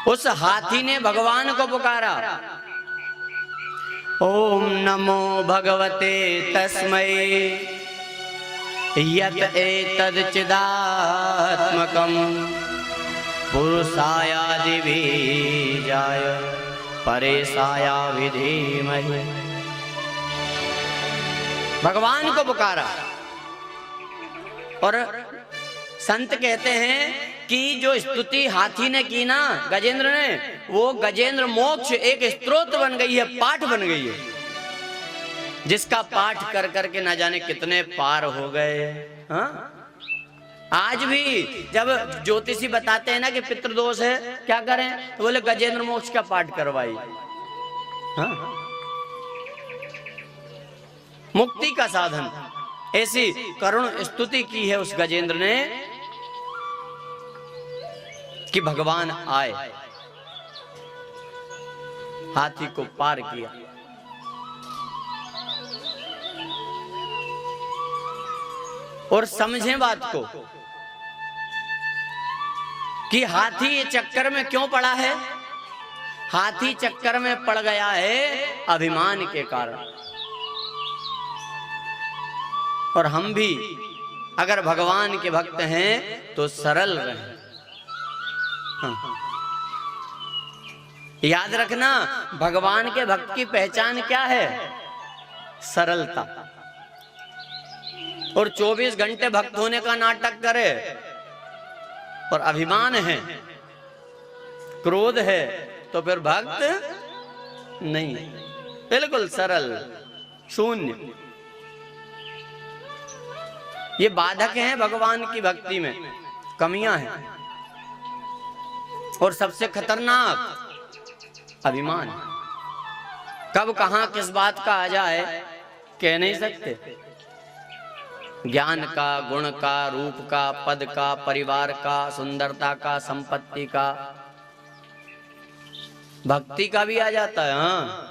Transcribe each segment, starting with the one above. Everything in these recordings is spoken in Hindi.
उस हाथी ने भगवान को पुकारा, ओम नमो भगवते तस्मै यत एतद् चिदात्मकं पुरुषायादिबीजाय परेशाया विधीमहि। भगवान को पुकारा। और संत कहते हैं कि जो स्तुति हाथी ने की ना गजेंद्र ने, वो गजेंद्र मोक्ष एक स्तोत्र बन गई है, पाठ बन गई है, जिसका पाठ कर करके ना जाने कितने पार हो गए। हाँ? आज भी जब ज्योतिषी बताते हैं ना कि पितृदोष है, क्या करें, तो बोले गजेंद्र मोक्ष का पाठ करवाई। हाँ? मुक्ति का साधन। ऐसी करुण स्तुति की है उस गजेंद्र ने कि भगवान आए, हाथी को पार किया। और समझें बात को कि हाथी ये चक्कर में क्यों पड़ा है। हाथी चक्कर में पड़ गया है अभिमान के कारण। और हम भी अगर भगवान के भक्त हैं तो सरल रहें। हाँ। याद रखना, भगवान के भक्त की पहचान क्या है? सरलता। और 24 घंटे भक्त होने का नाटक करे और अभिमान है, क्रोध है, तो फिर भक्त नहीं, बिल्कुल सरल, शून्य। ये बाधक हैं भगवान की भक्ति में, कमियां हैं। और सबसे खतरनाक अभिमान। कब कहां किस बात का आ जाए कह नहीं सकते। ज्ञान का, गुण का, रूप का, पद का, परिवार का, सुंदरता का, संपत्ति का, भक्ति का भी आ जाता है। हाँ।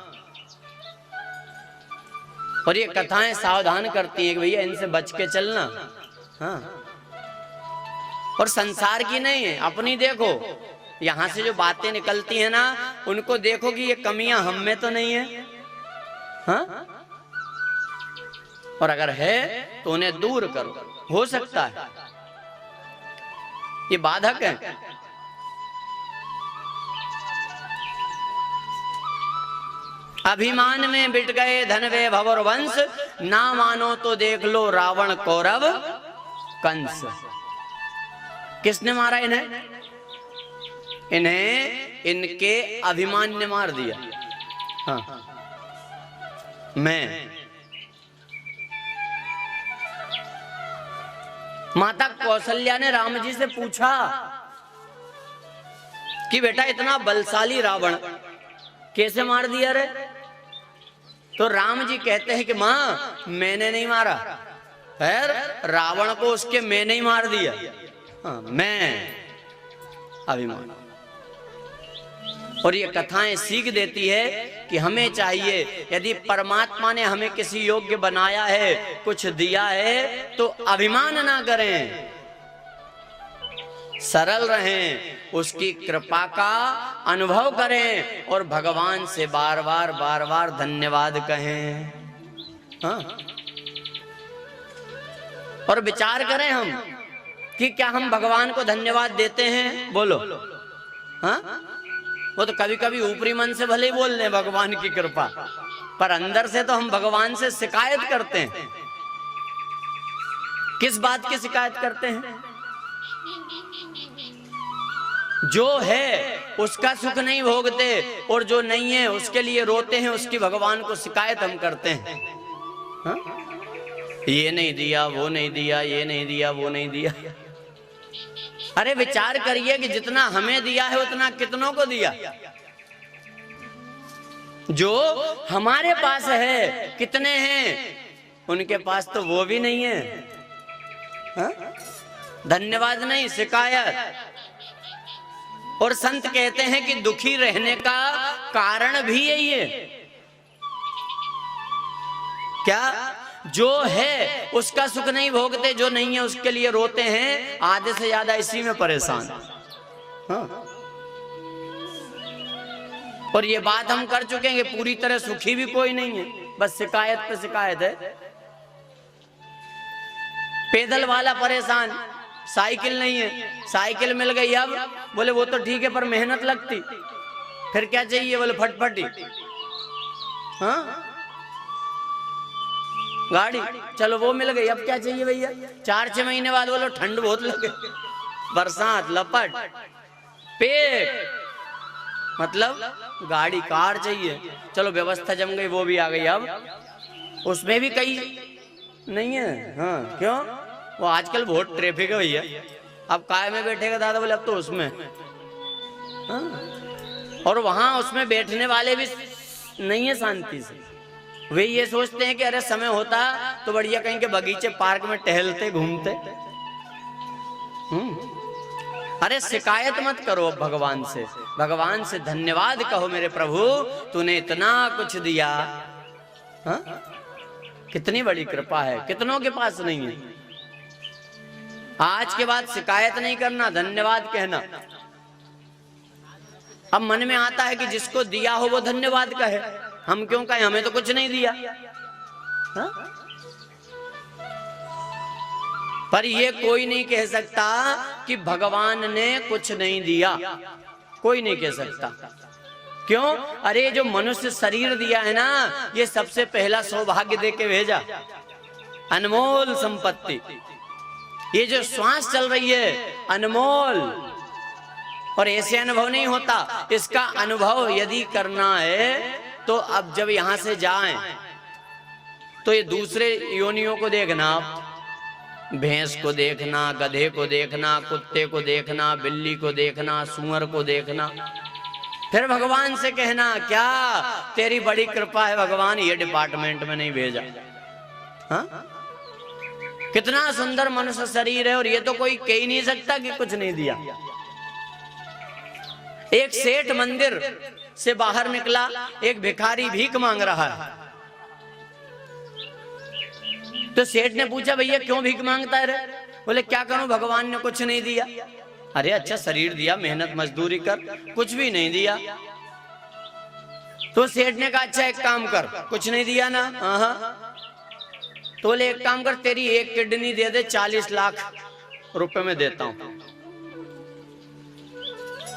और ये कथाएं सावधान करती हैं कि भैया इनसे बच के चलना। हाँ। और संसार की नहीं है, अपनी देखो। यहां से जो बातें निकलती हैं ना, उनको देखो कि ये कमियां हम में तो नहीं है। हाँ? और अगर है तो उन्हें दूर करो, हो सकता है। ये बाधक है। अभिमान में बिट गए धन वैभव और वंश, ना मानो तो देख लो रावण कौरव कंस। किसने मारा इन्हें? इन्हें इनके अभिमान ने मार दिया। हाँ। मैं माता कौशल्या ने राम जी से पूछा कि बेटा इतना बलशाली रावण कैसे मार दिया रे? तो राम जी कहते हैं कि मां, मैंने नहीं मारा, फिर रावण को उसके मैंने ही मार दिया। हाँ, मैं अभिमान। और ये कथाएं सीख देती है कि हमें चाहिए, यदि परमात्मा ने हमें किसी योग्य बनाया है, कुछ दिया है, तो अभिमान ना करें, सरल रहें, उसकी कृपा का अनुभव करें और भगवान से बार बार धन्यवाद कहें। हाँ? और विचार करें हम कि क्या हम भगवान को धन्यवाद देते हैं? बोलो। हाँ? वो तो कभी कभी ऊपरी मन से भले ही बोल रहे भगवान की कृपा, पर अंदर से तो हम भगवान से शिकायत करते हैं। किस बात की शिकायत करते हैं? जो है उसका सुख नहीं भोगते और जो नहीं है उसके लिए रोते हैं, उसकी भगवान को शिकायत हम करते हैं। हा? ये नहीं दिया, वो नहीं दिया, ये नहीं दिया, वो नहीं दिया। अरे विचार करिए कि जितना हमें दिया है उतना कितनों को दिया। जो हमारे पास है कितने हैं, उनके पास तो वो भी नहीं है। हा? धन्यवाद नहीं, शिकायत। और संत कहते हैं कि दुखी रहने का कारण भी यही है। क्या? जो है उसका सुख नहीं भोगते, जो नहीं है उसके लिए रोते हैं, आधे से ज्यादा इसी में परेशान। हाँ? और ये बात हम कर चुके हैं कि पूरी तरह सुखी भी कोई नहीं है, बस शिकायत पे शिकायत है। पैदल वाला परेशान, साइकिल नहीं है, साइकिल मिल गई अब, बोले वो तो ठीक है पर मेहनत लगती, फिर क्या चाहिए, बोले फटफटी। हाँ गाड़ी, चलो वो मिल गई, अब क्या चाहिए भैया। 4-6 महीने बाद बोलो ठंड बहुत लगे, बरसात, लपट, पेट, मतलब गाड़ी, कार चाहिए। चलो व्यवस्था जम गई, वो भी आ गई, अब उसमें भी कई नहीं है। हाँ क्यों, वो आजकल बहुत ट्रैफिक है भैया, अब काय में बैठेगा दादा, बोले अब तो उसमें। हाँ? और वहां उसमें बैठने वाले भी नहीं है शांति से, वे ये सोचते हैं कि अरे समय होता तो बढ़िया कहीं के बगीचे पार्क में टहलते घूमते। अरे शिकायत मत करो अब भगवान से, भगवान से धन्यवाद कहो, मेरे प्रभु तूने इतना कुछ दिया। हा? कितनी बड़ी कृपा है, कितनों के पास नहीं है। आज के बाद शिकायत नहीं करना, धन्यवाद कहना। अब मन में आता है कि जिसको दिया हो वो धन्यवाद कहे, हम क्यों कहें, हमें तो कुछ नहीं दिया। हा? पर ये कोई नहीं कह सकता कि भगवान ने कुछ नहीं दिया, कोई नहीं कह सकता। क्यों, अरे जो मनुष्य शरीर दिया है ना, ये सबसे पहला सौभाग्य दे के भेजा, अनमोल संपत्ति। ये जो श्वास चल रही है अनमोल, और ऐसे अनुभव नहीं होता। इसका अनुभव यदि करना है तो अब जब यहां से जाएं तो ये दूसरे योनियों को देखना, भैंस को देखना, गधे को देखना, कुत्ते को देखना, बिल्ली को देखना, सुअर को देखना, फिर भगवान से कहना क्या तेरी बड़ी कृपा है भगवान, ये डिपार्टमेंट में नहीं भेजा। हाँ? कितना सुंदर मनुष्य शरीर है, और ये तो कोई कह ही नहीं सकता कि कुछ नहीं दिया। एक सेठ मंदिर से बाहर निकला, एक भिखारी भीख मांग रहा है, तो सेठ ने पूछा भैया क्यों भीख मांगता है रे? बोले क्या करूं, भगवान ने कुछ नहीं दिया। अरे अच्छा शरीर दिया, मेहनत मजदूरी कर, कुछ भी नहीं दिया। तो सेठ ने कहा अच्छा एक काम कर, कुछ नहीं दिया ना, हाँ, तो बोले एक काम कर, तेरी एक किडनी दे दे, 40 लाख रुपए में देता हूं।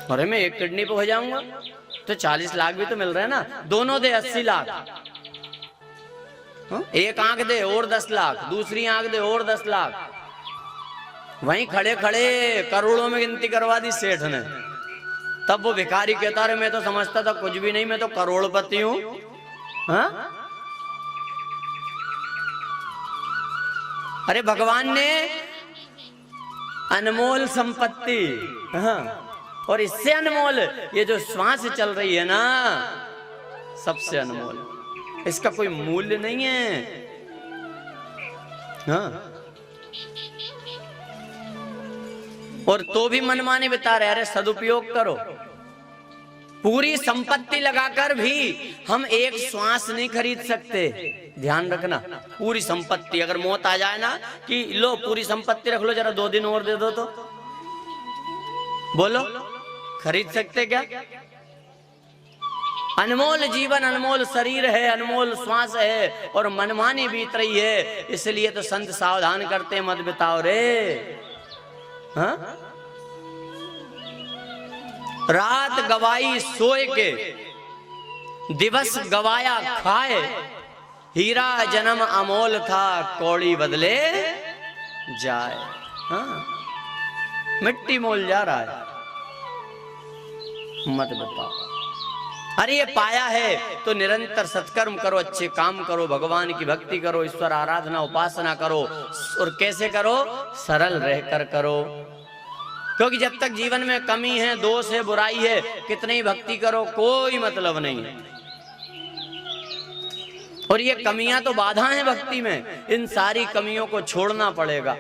अरे मैं एक किडनी पे हो जाऊंगा, तो 40 लाख भी तो मिल रहे हैं ना, दोनों दे 80 लाख। एक आंख दे और 10 लाख, दूसरी आंख दे और 10 लाख। वहीं खड़े खड़े करोड़ों में गिनती करवा दी सेठ ने। तब वो भिखारी कहता रहे मैं तो समझता था कुछ भी नहीं, मैं तो करोड़पति हूं। हाँ? अरे भगवान ने अनमोल संपत्ति, हाँ, और इससे अनमोल ये जो श्वास चल रही है ना, सबसे अनमोल, इसका कोई मूल्य नहीं है। हाँ? और तो भी मनमाने बिता रहे। अरे सदुपयोग करो, पूरी संपत्ति लगाकर भी हम एक श्वास नहीं खरीद सकते, ध्यान रखना। पूरी संपत्ति, अगर मौत आ जाए ना कि लो पूरी संपत्ति रख लो, जरा 2 दिन और दे दो, तो बोलो खरीद सकते क्या? अनमोल जीवन, अनमोल शरीर है, अनमोल श्वास है, और मनमानी बीत रही है। इसलिए तो संत सावधान करते मत बिताओ रे। हाँ? रात गवाई सोए के, दिवस गवाया खाए, हीरा जन्म अमोल था, कौड़ी बदले जाए। हाँ? मिट्टी मोल जा रहा है, मत बताओ। अरे ये पाया है तो निरंतर सत्कर्म करो, अच्छे काम करो, भगवान की भक्ति करो, ईश्वर आराधना उपासना करो। और कैसे करो? सरल रहकर करो। क्योंकि जब तक जीवन में कमी है, दोष है, बुराई है, कितनी ही भक्ति करो कोई मतलब नहीं है। और ये कमियां तो बाधा हैं भक्ति में, इन सारी कमियों को छोड़ना पड़ेगा।